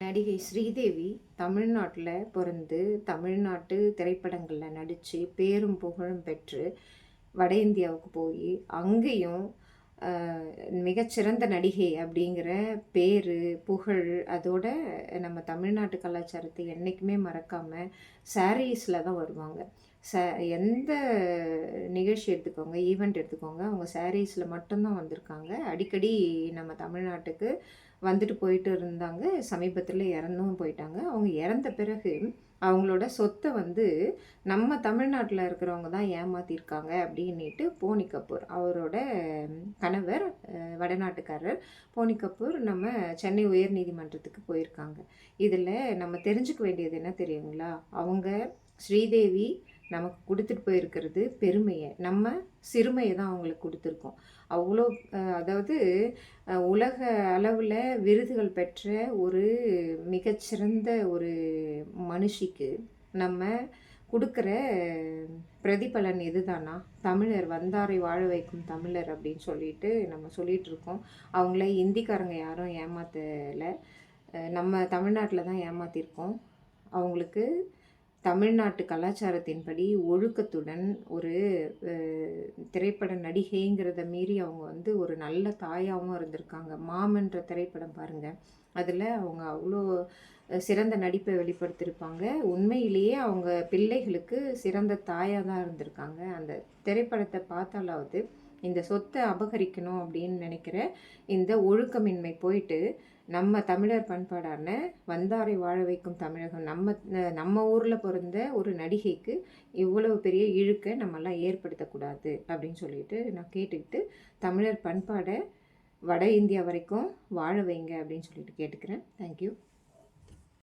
நடிகை ஸ்ரீதேவி தமிழ்நாட்டில் பிறந்து தமிழ்நாட்டு திரைப்படங்களில் நடித்து பேரும் புகழும் பெற்று வட இந்தியாவுக்கு போய் அங்கேயும் மிகச்சிறந்த நடிகை அப்படிங்கிற பேர் புகழ் அதோட நம்ம தமிழ்நாட்டு கலாச்சாரத்தை என்றைக்குமே மறக்காமல் சாரீஸில் தான் வருவாங்க. எந்த நிகழ்ச்சி எடுத்துக்கோங்க, ஈவெண்ட் எடுத்துக்கோங்க, அவங்க சாரீஸில் மட்டும்தான் வந்திருக்காங்க. அடிக்கடி நம்ம தமிழ்நாட்டுக்கு வந்துட்டு போயிட்டு இருந்தாங்க. சமீபத்தில் இறந்தும் போயிட்டாங்க. அவங்க இறந்த பிறகு அவங்களோட சொத்தை நம்ம தமிழ்நாட்டில் இருக்கிறவங்க தான் ஏமாற்றிருக்காங்க அப்படின்ட்டு போனி கபூர் அவரோட கணவர் வடநாட்டுக்காரர் போனி கபூர் நம்ம சென்னை உயர்நீதிமன்றத்துக்கு போயிருக்காங்க. இதில் நம்ம தெரிஞ்சுக்க வேண்டியது என்ன தெரியுங்களா? அவங்க ஸ்ரீதேவி நமக்கு கொடுத்துட்டு போயிருக்கிறது பெருமையை, நம்ம சிறுமையை தான் அவங்களுக்கு கொடுத்துருக்கோம். அவ்வளோ அதாவது உலக அளவில் விருதுகள் பெற்ற ஒரு மிகச்சிறந்த ஒரு மனுஷிக்கு நம்ம கொடுக்குற பிரதிபலன் எதுதானா? தமிழர் வந்தாரை வாழ வைக்கும் தமிழர் அப்படின்னு சொல்லிட்டு நம்ம சொல்லிகிட்டு இருக்கோம். அவங்கள இந்திக்காரங்க யாரும் ஏமாத்தலை, நம்ம தமிழ்நாட்டில் தான் ஏமாற்றிருக்கோம். அவங்களுக்கு தமிழ்நாட்டு கலாச்சாரத்தின்படி ஒழுக்கத்துடன் ஒரு திரைப்பட நடிகைங்கிறத மீறி அவங்க ஒரு நல்ல தாயாகவும் இருந்திருக்காங்க. மாமன்ற திரைப்படம் பாருங்கள், அதில் அவங்க அவ்வளோ சிறந்த நடிப்பை வெளிப்படுத்தியிருப்பாங்க. உண்மையிலேயே அவங்க பிள்ளைகளுக்கு சிறந்த தாயாக தான் இருந்திருக்காங்க. அந்த திரைப்படத்தை பார்த்தாலாவது இந்த சொத்தை அபகரிக்கணும் அப்படின்னு நினைக்கிற இந்த ஒழுக்கமின்மை போயிட்டு நம்ம தமிழர் பண்பாடான வந்தாரை வாழ வைக்கும் தமிழகம், நம்ம ஊரில் பிறந்த ஒரு நடிகைக்கு இவ்வளவு பெரிய இழுக்கை நம்மெல்லாம் ஏற்படுத்தக்கூடாது அப்படின்னு சொல்லிட்டு நான் கேட்டுக்கிட்டு தமிழர் பண்பாடை வட இந்தியா வரைக்கும் வாழ வைங்க அப்படின்னு சொல்லிட்டு கேட்டுக்கிறேன். தேங்க்யூ.